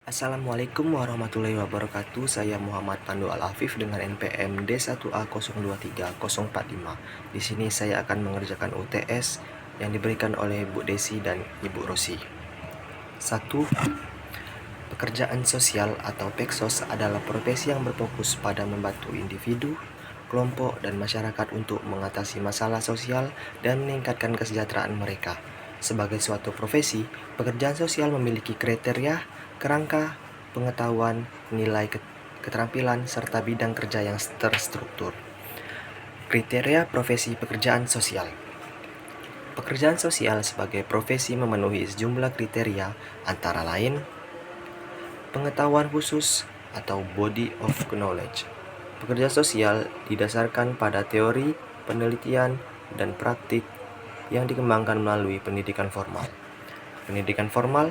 Assalamualaikum warahmatullahi wabarakatuh. Saya Muhammad Pandu Al-Afif dengan NPM D1A023045. Di sini saya akan mengerjakan UTS yang diberikan oleh Bu Desi dan Ibu Rosi. 1. Pekerjaan sosial atau Peksos adalah profesi yang berfokus pada membantu individu, kelompok, dan masyarakat untuk mengatasi masalah sosial dan meningkatkan kesejahteraan mereka. Sebagai suatu profesi, pekerjaan sosial memiliki kriteria, kerangka, pengetahuan, nilai keterampilan, serta bidang kerja yang terstruktur. Kriteria profesi pekerjaan sosial. Pekerjaan sosial sebagai profesi memenuhi sejumlah kriteria, antara lain pengetahuan khusus atau body of knowledge. Pekerja sosial didasarkan pada teori, penelitian, dan praktik yang dikembangkan melalui pendidikan formal. Pendidikan formal.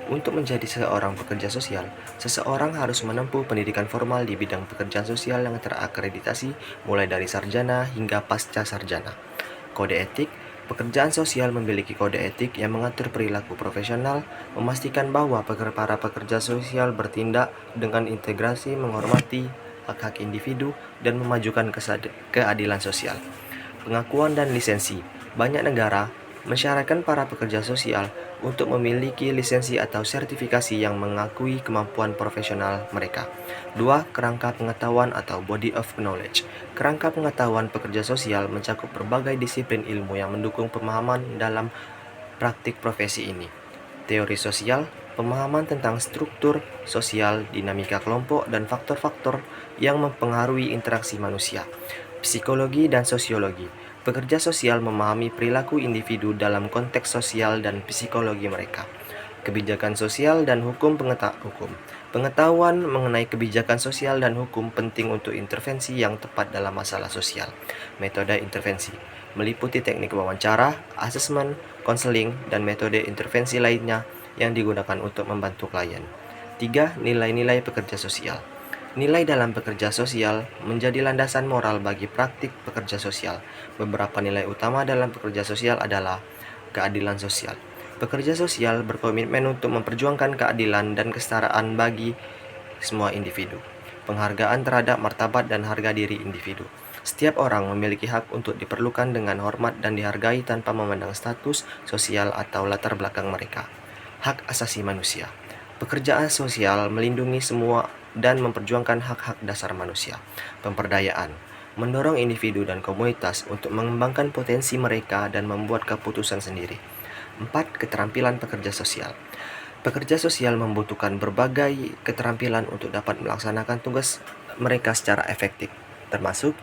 Untuk menjadi seorang pekerja sosial, seseorang harus menempuh pendidikan formal di bidang pekerjaan sosial yang terakreditasi mulai dari sarjana hingga pasca sarjana. Kode etik. Pekerjaan sosial memiliki kode etik yang mengatur perilaku profesional, memastikan bahwa para pekerja sosial bertindak dengan integrasi, menghormati hak-hak individu, dan memajukan keadilan sosial. Pengakuan dan lisensi. Banyak negara mensyaratkan para pekerja sosial untuk memiliki lisensi atau sertifikasi yang mengakui kemampuan profesional mereka. 2. Kerangka pengetahuan atau body of knowledge. Kerangka pengetahuan pekerja sosial mencakup berbagai disiplin ilmu yang mendukung pemahaman dalam praktik profesi ini. Teori sosial, pemahaman tentang struktur sosial, dinamika kelompok, dan faktor-faktor yang mempengaruhi interaksi manusia. Psikologi dan sosiologi. Pekerja sosial memahami perilaku individu dalam konteks sosial dan psikologi mereka. Kebijakan sosial dan hukum. Pengetahuan mengenai kebijakan sosial dan hukum penting untuk intervensi yang tepat dalam masalah sosial. Metode intervensi meliputi teknik wawancara, asesmen, konseling, dan metode intervensi lainnya yang digunakan untuk membantu klien. 3. Nilai-nilai pekerja sosial. Nilai dalam pekerja sosial menjadi landasan moral bagi praktik pekerja sosial. Beberapa nilai utama dalam pekerja sosial adalah keadilan sosial. Pekerja sosial berkomitmen untuk memperjuangkan keadilan dan kesetaraan bagi semua individu. Penghargaan terhadap martabat dan harga diri individu. Setiap orang memiliki hak untuk diperlukan dengan hormat dan dihargai tanpa memandang status sosial atau latar belakang mereka. Hak asasi manusia. Pekerjaan sosial melindungi semua dan memperjuangkan hak-hak dasar manusia. Pemberdayaan mendorong individu dan komunitas untuk mengembangkan potensi mereka dan membuat keputusan sendiri. 4. Keterampilan pekerja sosial. Pekerja sosial membutuhkan berbagai keterampilan untuk dapat melaksanakan tugas mereka secara efektif, termasuk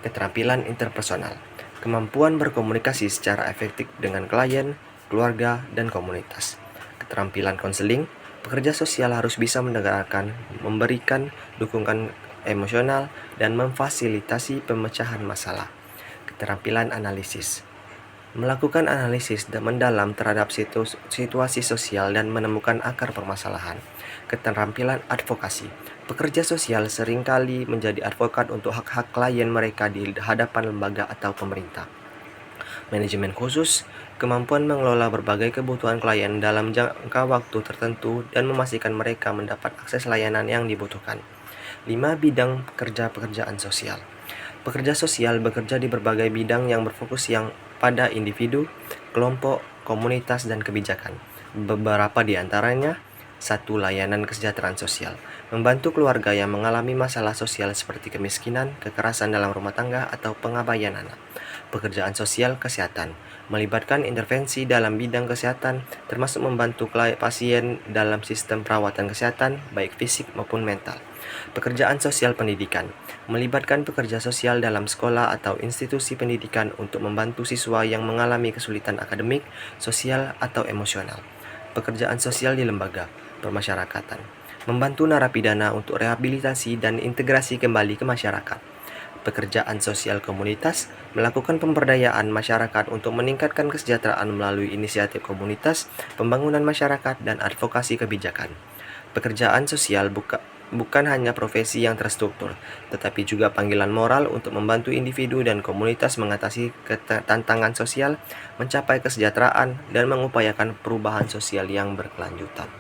keterampilan interpersonal, kemampuan berkomunikasi secara efektif dengan klien, keluarga, dan komunitas. Keterampilan konseling. Pekerja sosial harus bisa mendengarkan, memberikan dukungan emosional, dan memfasilitasi pemecahan masalah. Keterampilan analisis. Melakukan analisis mendalam terhadap situasi sosial dan menemukan akar permasalahan. Keterampilan advokasi. Pekerja sosial seringkali menjadi advokat untuk hak-hak klien mereka di hadapan lembaga atau pemerintah. Manajemen khusus. Kemampuan mengelola berbagai kebutuhan klien dalam jangka waktu tertentu dan memastikan mereka mendapat akses layanan yang dibutuhkan. 5. Bidang kerja pekerjaan sosial. Pekerja sosial bekerja di berbagai bidang yang berfokus yang pada individu, kelompok, komunitas, dan kebijakan. Beberapa di antaranya: 1. Layanan kesejahteraan sosial. Membantu keluarga yang mengalami masalah sosial seperti kemiskinan, kekerasan dalam rumah tangga, atau pengabaian anak. Pekerjaan sosial kesehatan. Melibatkan intervensi dalam bidang kesehatan, termasuk membantu pasien dalam sistem perawatan kesehatan, baik fisik maupun mental. Pekerjaan sosial pendidikan. Melibatkan pekerja sosial dalam sekolah atau institusi pendidikan untuk membantu siswa yang mengalami kesulitan akademik, sosial, atau emosional. Pekerjaan sosial di lembaga permasyarakatan. Membantu narapidana untuk rehabilitasi dan integrasi kembali ke masyarakat. Pekerjaan sosial komunitas. Melakukan pemberdayaan masyarakat untuk meningkatkan kesejahteraan melalui inisiatif komunitas, pembangunan masyarakat, dan advokasi kebijakan. Pekerjaan sosial bukan hanya profesi yang terstruktur, tetapi juga panggilan moral untuk membantu individu dan komunitas mengatasi tantangan sosial, mencapai kesejahteraan, dan mengupayakan perubahan sosial yang berkelanjutan.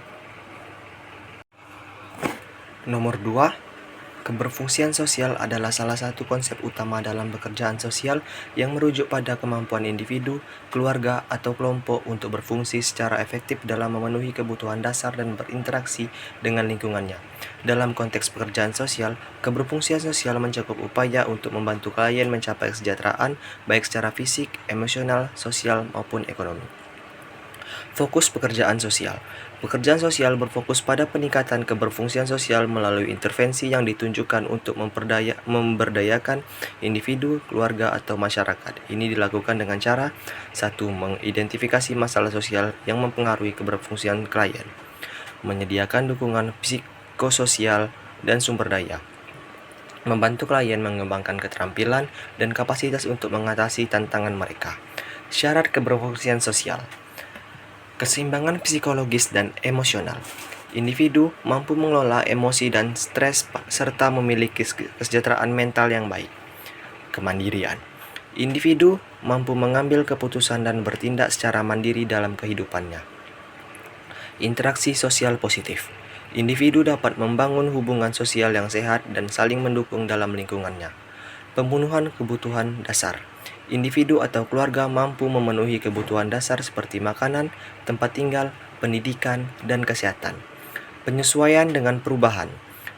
Nomor 2, keberfungsian sosial adalah salah satu konsep utama dalam pekerjaan sosial yang merujuk pada kemampuan individu, keluarga, atau kelompok untuk berfungsi secara efektif dalam memenuhi kebutuhan dasar dan berinteraksi dengan lingkungannya. Dalam konteks pekerjaan sosial, keberfungsian sosial mencakup upaya untuk membantu klien mencapai kesejahteraan, baik secara fisik, emosional, sosial, maupun ekonomi. Fokus pekerjaan sosial. Pekerjaan sosial berfokus pada peningkatan keberfungsian sosial melalui intervensi yang ditunjukkan untuk memberdayakan individu, keluarga, atau masyarakat. Ini dilakukan dengan cara 1. Mengidentifikasi masalah sosial yang mempengaruhi keberfungsian klien, menyediakan dukungan psikososial dan sumber daya, membantu klien mengembangkan keterampilan dan kapasitas untuk mengatasi tantangan mereka. Syarat keberfungsian sosial: keseimbangan psikologis dan emosional. Individu mampu mengelola emosi dan stres serta memiliki kesejahteraan mental yang baik. Kemandirian. Individu mampu mengambil keputusan dan bertindak secara mandiri dalam kehidupannya. Interaksi sosial positif. Individu dapat membangun hubungan sosial yang sehat dan saling mendukung dalam lingkungannya. Pemenuhan kebutuhan dasar. Individu atau keluarga mampu memenuhi kebutuhan dasar seperti makanan, tempat tinggal, pendidikan, dan kesehatan. Penyesuaian dengan perubahan.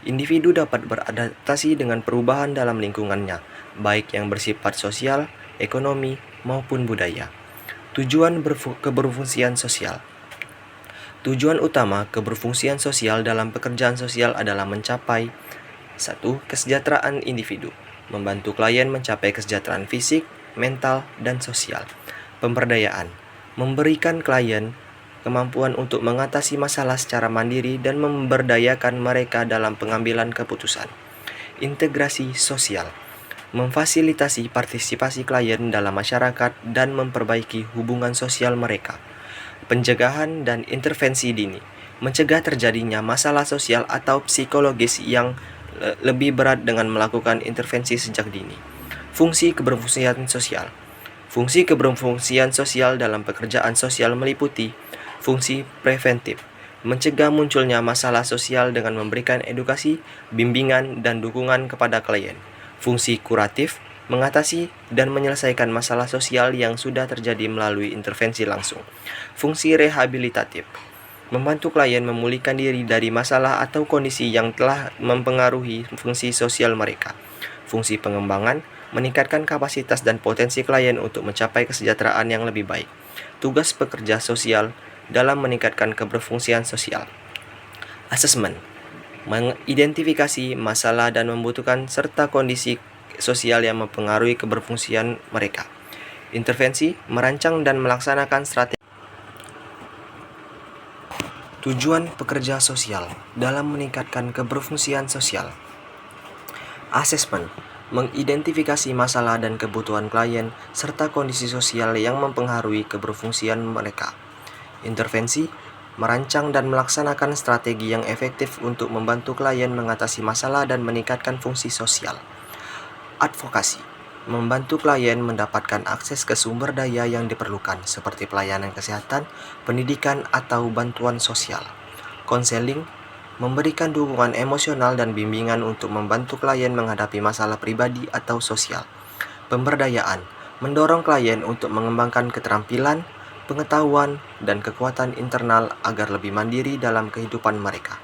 Individu dapat beradaptasi dengan perubahan dalam lingkungannya, baik yang bersifat sosial, ekonomi, maupun budaya. Tujuan keberfungsian sosial. Tujuan utama keberfungsian sosial dalam pekerjaan sosial adalah mencapai 1. Kesejahteraan individu, membantu klien mencapai kesejahteraan fisik, mental, dan sosial. Pemberdayaan, memberikan klien kemampuan untuk mengatasi masalah secara mandiri dan memberdayakan mereka dalam pengambilan keputusan. Integrasi sosial, memfasilitasi partisipasi klien dalam masyarakat dan memperbaiki hubungan sosial mereka. Pencegahan dan intervensi dini, mencegah terjadinya masalah sosial atau psikologis yang lebih berat dengan melakukan intervensi sejak dini. Fungsi keberfungsian sosial. Fungsi keberfungsian sosial dalam pekerjaan sosial meliputi fungsi preventif, mencegah munculnya masalah sosial dengan memberikan edukasi, bimbingan, dan dukungan kepada klien. Fungsi kuratif, mengatasi dan menyelesaikan masalah sosial yang sudah terjadi melalui intervensi langsung. Fungsi rehabilitatif, membantu klien memulihkan diri dari masalah atau kondisi yang telah mempengaruhi fungsi sosial mereka. Fungsi pengembangan, meningkatkan kapasitas dan potensi klien untuk mencapai kesejahteraan yang lebih baik. Tugas pekerja sosial dalam meningkatkan keberfungsian sosial. Asesmen, mengidentifikasi masalah dan membutuhkan serta kondisi sosial yang mempengaruhi keberfungsian mereka. Intervensi, merancang dan melaksanakan strategi. Tujuan pekerja sosial dalam meningkatkan keberfungsian sosial. Asesmen, mengidentifikasi masalah dan kebutuhan klien serta kondisi sosial yang mempengaruhi keberfungsian mereka. Intervensi, merancang dan melaksanakan strategi yang efektif untuk membantu klien mengatasi masalah dan meningkatkan fungsi sosial. Advokasi, membantu klien mendapatkan akses ke sumber daya yang diperlukan seperti pelayanan kesehatan, pendidikan, atau bantuan sosial. Konseling, memberikan dukungan emosional dan bimbingan untuk membantu klien menghadapi masalah pribadi atau sosial. Pemberdayaan, mendorong klien untuk mengembangkan keterampilan, pengetahuan, dan kekuatan internal agar lebih mandiri dalam kehidupan mereka.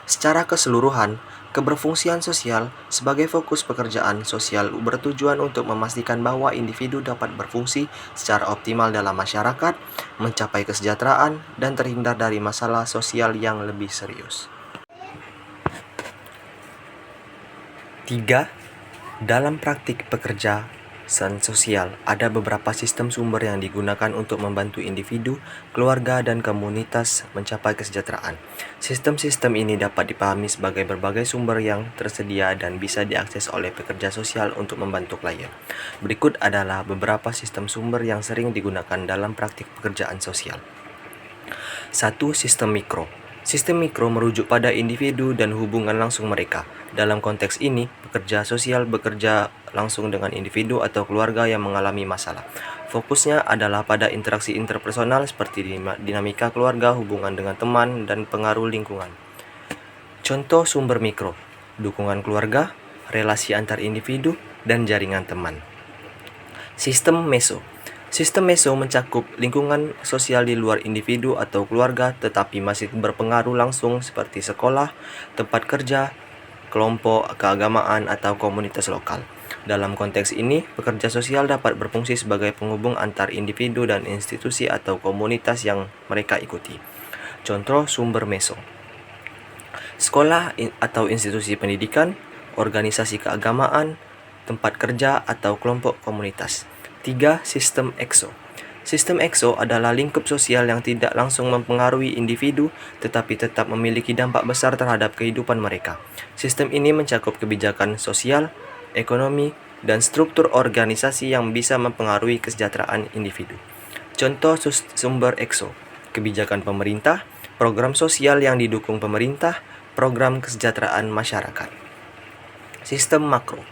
Secara keseluruhan, keberfungsian sosial sebagai fokus pekerjaan sosial bertujuan untuk memastikan bahwa individu dapat berfungsi secara optimal dalam masyarakat, mencapai kesejahteraan, dan terhindar dari masalah sosial yang lebih serius. 3. Dalam praktik pekerjaan sosial, ada beberapa sistem sumber yang digunakan untuk membantu individu, keluarga, dan komunitas mencapai kesejahteraan. Sistem-sistem ini dapat dipahami sebagai berbagai sumber yang tersedia dan bisa diakses oleh pekerja sosial untuk membantu klien. Berikut adalah beberapa sistem sumber yang sering digunakan dalam praktik pekerjaan sosial. 1. Sistem mikro. Sistem mikro merujuk pada individu dan hubungan langsung mereka. Dalam konteks ini, pekerja sosial bekerja langsung dengan individu atau keluarga yang mengalami masalah. Fokusnya adalah pada interaksi interpersonal seperti dinamika keluarga, hubungan dengan teman, dan pengaruh lingkungan. Contoh sumber mikro, dukungan keluarga, relasi antar individu, dan jaringan teman. Sistem meso. Sistem meso mencakup lingkungan sosial di luar individu atau keluarga tetapi masih berpengaruh langsung seperti sekolah, tempat kerja, kelompok keagamaan, atau komunitas lokal. Dalam konteks ini, pekerja sosial dapat berfungsi sebagai penghubung antar individu dan institusi atau komunitas yang mereka ikuti. Contoh sumber meso: sekolah atau institusi pendidikan, organisasi keagamaan, tempat kerja, atau kelompok komunitas. 3. Sistem EXO. Sistem EXO adalah lingkup sosial yang tidak langsung mempengaruhi individu tetapi tetap memiliki dampak besar terhadap kehidupan mereka. Sistem ini mencakup kebijakan sosial, ekonomi, dan struktur organisasi yang bisa mempengaruhi kesejahteraan individu. Contoh sumber EXO: kebijakan pemerintah, program sosial yang didukung pemerintah, program kesejahteraan masyarakat. Sistem makro.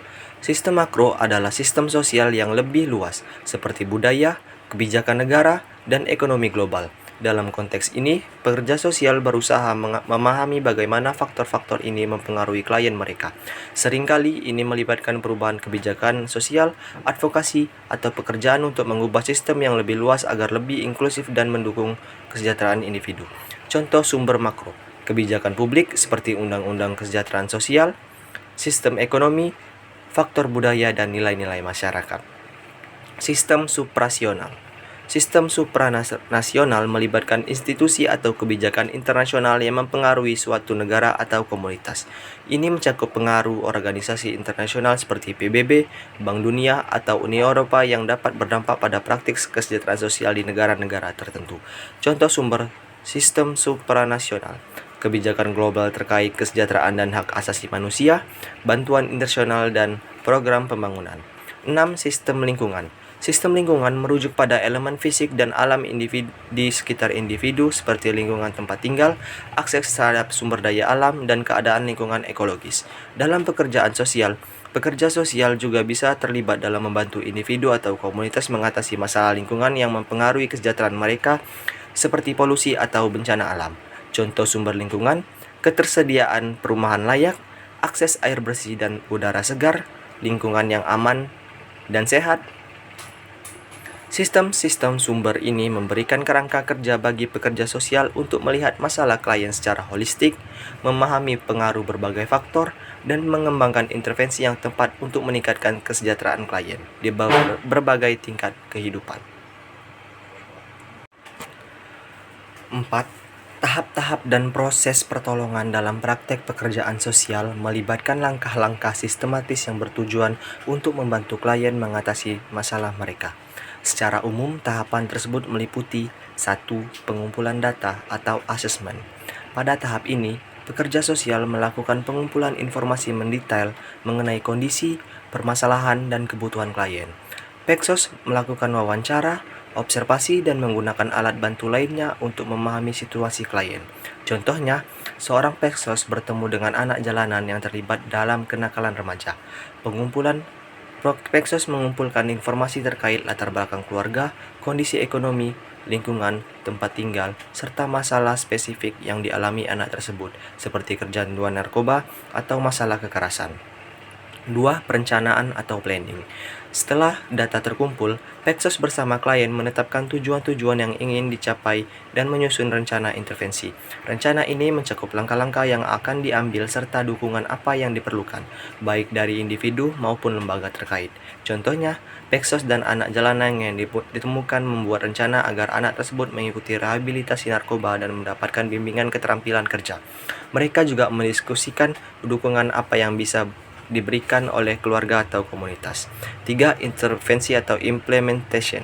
Sistem makro adalah sistem sosial yang lebih luas, seperti budaya, kebijakan negara, dan ekonomi global. Dalam konteks ini, pekerja sosial berusaha memahami bagaimana faktor-faktor ini mempengaruhi klien mereka. Seringkali ini melibatkan perubahan kebijakan sosial, advokasi, atau pekerjaan untuk mengubah sistem yang lebih luas agar lebih inklusif dan mendukung kesejahteraan individu. Contoh sumber makro: kebijakan publik seperti Undang-Undang Kesejahteraan Sosial, sistem ekonomi, faktor budaya, dan nilai-nilai masyarakat. Sistem supranasional. Sistem supranasional melibatkan institusi atau kebijakan internasional yang mempengaruhi suatu negara atau komunitas. Ini mencakup pengaruh organisasi internasional seperti PBB, Bank Dunia, atau Uni Eropa yang dapat berdampak pada praktik kesejahteraan sosial di negara-negara tertentu. Contoh sumber sistem supranasional: kebijakan global terkait kesejahteraan dan hak asasi manusia, bantuan internasional, dan program pembangunan. 6. Sistem lingkungan. Sistem lingkungan merujuk pada elemen fisik dan alam di sekitar individu seperti lingkungan tempat tinggal, akses terhadap sumber daya alam, dan keadaan lingkungan ekologis. Dalam pekerjaan sosial, pekerja sosial juga bisa terlibat dalam membantu individu atau komunitas mengatasi masalah lingkungan yang mempengaruhi kesejahteraan mereka seperti polusi atau bencana alam. Contoh sumber lingkungan: ketersediaan perumahan layak, akses air bersih dan udara segar, lingkungan yang aman dan sehat. Sistem-sistem sumber ini memberikan kerangka kerja bagi pekerja sosial untuk melihat masalah klien secara holistik, memahami pengaruh berbagai faktor, dan mengembangkan intervensi yang tepat untuk meningkatkan kesejahteraan klien di berbagai tingkat kehidupan. 4. Tahap-tahap dan proses pertolongan dalam praktek pekerjaan sosial melibatkan langkah-langkah sistematis yang bertujuan untuk membantu klien mengatasi masalah mereka. Secara umum, tahapan tersebut meliputi 1. Pengumpulan data atau assessment. Pada tahap ini, pekerja sosial melakukan pengumpulan informasi mendetail mengenai kondisi, permasalahan, dan kebutuhan klien. Peksos melakukan wawancara, observasi, dan menggunakan alat bantu lainnya untuk memahami situasi klien. Contohnya, seorang peksos bertemu dengan anak jalanan yang terlibat dalam kenakalan remaja. Peksos mengumpulkan informasi terkait latar belakang keluarga, kondisi ekonomi, lingkungan, tempat tinggal, serta masalah spesifik yang dialami anak tersebut, seperti kecanduan narkoba atau masalah kekerasan. 2. Perencanaan atau planning. Setelah data terkumpul, Peksos bersama klien menetapkan tujuan-tujuan yang ingin dicapai dan menyusun rencana intervensi. Rencana ini mencakup langkah-langkah yang akan diambil serta dukungan apa yang diperlukan, baik dari individu maupun lembaga terkait. Contohnya, Peksos dan anak jalanan yang ditemukan membuat rencana agar anak tersebut mengikuti rehabilitasi narkoba dan mendapatkan bimbingan keterampilan kerja. Mereka juga mendiskusikan dukungan apa yang bisa diberikan oleh keluarga atau komunitas. 3. Intervensi atau implementation.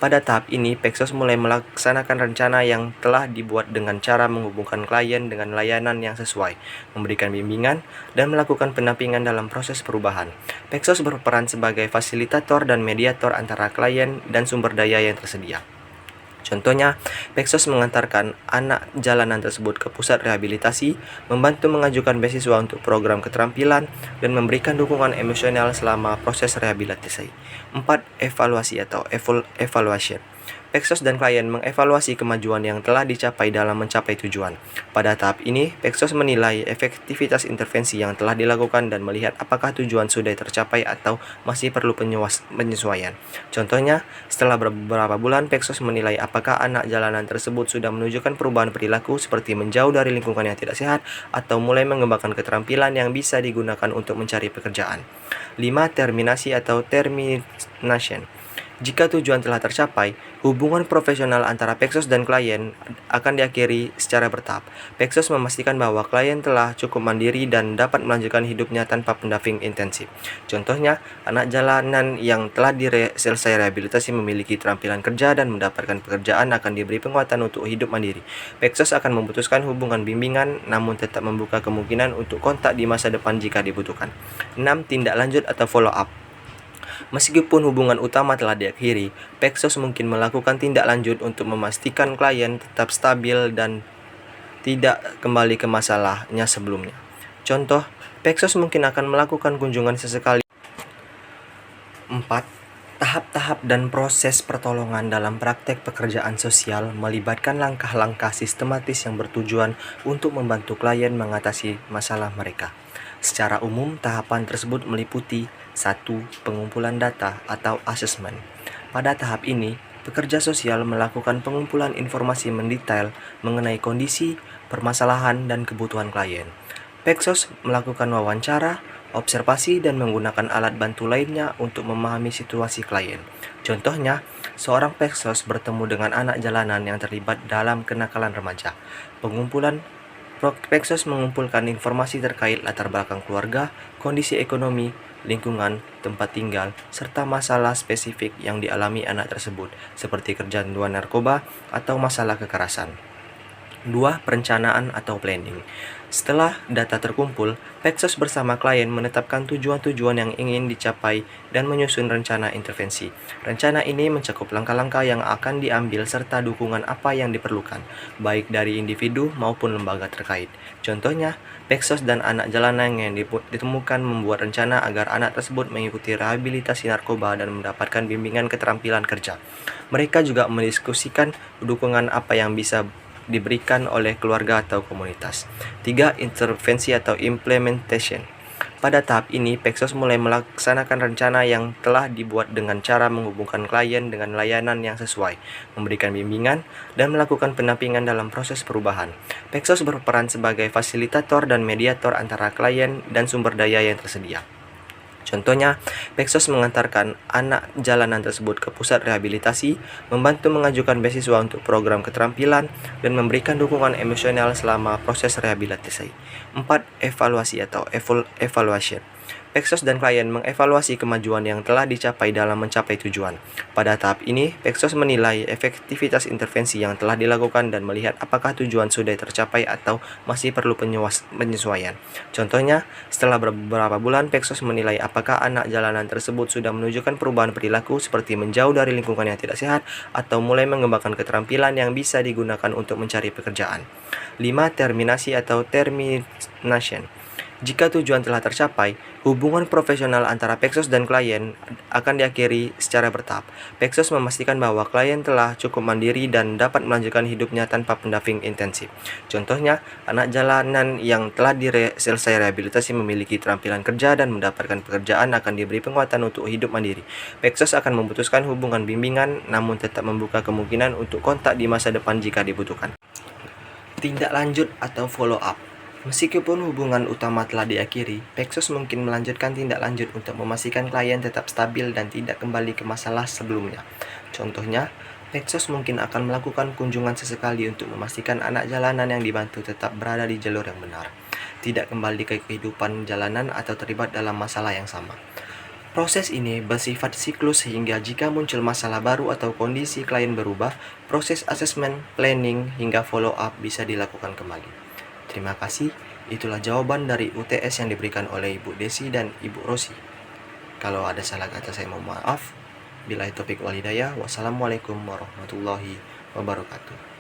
Pada tahap ini, Peksos mulai melaksanakan rencana yang telah dibuat dengan cara menghubungkan klien dengan layanan yang sesuai, memberikan bimbingan, dan melakukan pendampingan dalam proses perubahan. Peksos berperan sebagai fasilitator dan mediator antara klien dan sumber daya yang tersedia. Contohnya, Peksos mengantarkan anak jalanan tersebut ke pusat rehabilitasi, membantu mengajukan beasiswa untuk program keterampilan, dan memberikan dukungan emosional selama proses rehabilitasi. 4. Evaluasi atau evaluation. Peksos dan klien mengevaluasi kemajuan yang telah dicapai dalam mencapai tujuan. Pada tahap ini, Peksos menilai efektivitas intervensi yang telah dilakukan dan melihat apakah tujuan sudah tercapai atau masih perlu penyesuaian. Contohnya, setelah beberapa bulan, Peksos menilai apakah anak jalanan tersebut sudah menunjukkan perubahan perilaku seperti menjauh dari lingkungan yang tidak sehat atau mulai mengembangkan keterampilan yang bisa digunakan untuk mencari pekerjaan. 5. Terminasi atau termination. Jika tujuan telah tercapai, hubungan profesional antara Peksos dan klien akan diakhiri secara bertahap. Peksos memastikan bahwa klien telah cukup mandiri dan dapat melanjutkan hidupnya tanpa pendamping intensif. Contohnya, anak jalanan yang telah selesai rehabilitasi memiliki keterampilan kerja dan mendapatkan pekerjaan akan diberi penguatan untuk hidup mandiri. Peksos akan memutuskan hubungan bimbingan namun tetap membuka kemungkinan untuk kontak di masa depan jika dibutuhkan. 6. Tindak lanjut atau follow up. Meskipun hubungan utama telah diakhiri, Peksos mungkin melakukan tindak lanjut untuk memastikan klien tetap stabil dan tidak kembali ke masalahnya sebelumnya. Contoh, Peksos mungkin akan melakukan kunjungan sesekali. 4. Tahap-tahap dan proses pertolongan dalam praktek pekerjaan sosial melibatkan langkah-langkah sistematis yang bertujuan untuk membantu klien mengatasi masalah mereka. Secara umum, tahapan tersebut meliputi 1. Pengumpulan data atau assessment. Pada tahap ini, pekerja sosial melakukan pengumpulan informasi mendetail mengenai kondisi, permasalahan, dan kebutuhan klien. Peksos melakukan wawancara, observasi, dan menggunakan alat bantu lainnya untuk memahami situasi klien. Contohnya, seorang Peksos bertemu dengan anak jalanan yang terlibat dalam kenakalan remaja. Peksos mengumpulkan informasi terkait latar belakang keluarga, kondisi ekonomi, lingkungan, tempat tinggal, serta masalah spesifik yang dialami anak tersebut, seperti kecanduan narkoba atau masalah kekerasan. 2. Perencanaan atau planning. Setelah data terkumpul, Peksos bersama klien menetapkan tujuan-tujuan yang ingin dicapai dan menyusun rencana intervensi. Rencana ini mencakup langkah-langkah yang akan diambil serta dukungan apa yang diperlukan, baik dari individu maupun lembaga terkait. Contohnya, Peksos dan anak jalanan yang ditemukan membuat rencana agar anak tersebut mengikuti rehabilitasi narkoba dan mendapatkan bimbingan keterampilan kerja. Mereka juga mendiskusikan dukungan apa yang bisa diberikan oleh keluarga atau komunitas. 3. Intervensi atau implementation. Pada tahap ini, Peksos mulai melaksanakan rencana yang telah dibuat dengan cara menghubungkan klien dengan layanan yang sesuai, memberikan bimbingan, dan melakukan pendampingan dalam proses perubahan. Peksos berperan sebagai fasilitator dan mediator antara klien dan sumber daya yang tersedia. Contohnya, Peksos mengantarkan anak jalanan tersebut ke pusat rehabilitasi, membantu mengajukan beasiswa untuk program keterampilan, dan memberikan dukungan emosional selama proses rehabilitasi. 4. Evaluasi atau evaluation. Peksos dan klien mengevaluasi kemajuan yang telah dicapai dalam mencapai tujuan. Pada tahap ini, Peksos menilai efektivitas intervensi yang telah dilakukan dan melihat apakah tujuan sudah tercapai atau masih perlu penyesuaian. Contohnya, setelah beberapa bulan, Peksos menilai apakah anak jalanan tersebut sudah menunjukkan perubahan perilaku seperti menjauh dari lingkungan yang tidak sehat atau mulai mengembangkan keterampilan yang bisa digunakan untuk mencari pekerjaan. 5. Terminasi atau termination. Jika tujuan telah tercapai, hubungan profesional antara Peksos dan klien akan diakhiri secara bertahap. Peksos memastikan bahwa klien telah cukup mandiri dan dapat melanjutkan hidupnya tanpa pendamping intensif. Contohnya, anak jalanan yang telah selesai rehabilitasi memiliki keterampilan kerja dan mendapatkan pekerjaan akan diberi penguatan untuk hidup mandiri. Peksos akan memutuskan hubungan bimbingan namun tetap membuka kemungkinan untuk kontak di masa depan jika dibutuhkan. Tindak lanjut atau follow up. Meskipun hubungan utama telah diakhiri, Peksos mungkin melanjutkan tindak lanjut untuk memastikan klien tetap stabil dan tidak kembali ke masalah sebelumnya. Contohnya, Peksos mungkin akan melakukan kunjungan sesekali untuk memastikan anak jalanan yang dibantu tetap berada di jalur yang benar, tidak kembali ke kehidupan jalanan atau terlibat dalam masalah yang sama. Proses ini bersifat siklus sehingga jika muncul masalah baru atau kondisi klien berubah, proses asesmen, planning, hingga follow up bisa dilakukan kembali. Terima kasih, itulah jawaban dari UTS yang diberikan oleh Ibu Desi dan Ibu Rosi. Kalau ada salah kata saya mohon maaf. Billahi taufiq wal hidayah. Wassalamualaikum warahmatullahi wabarakatuh.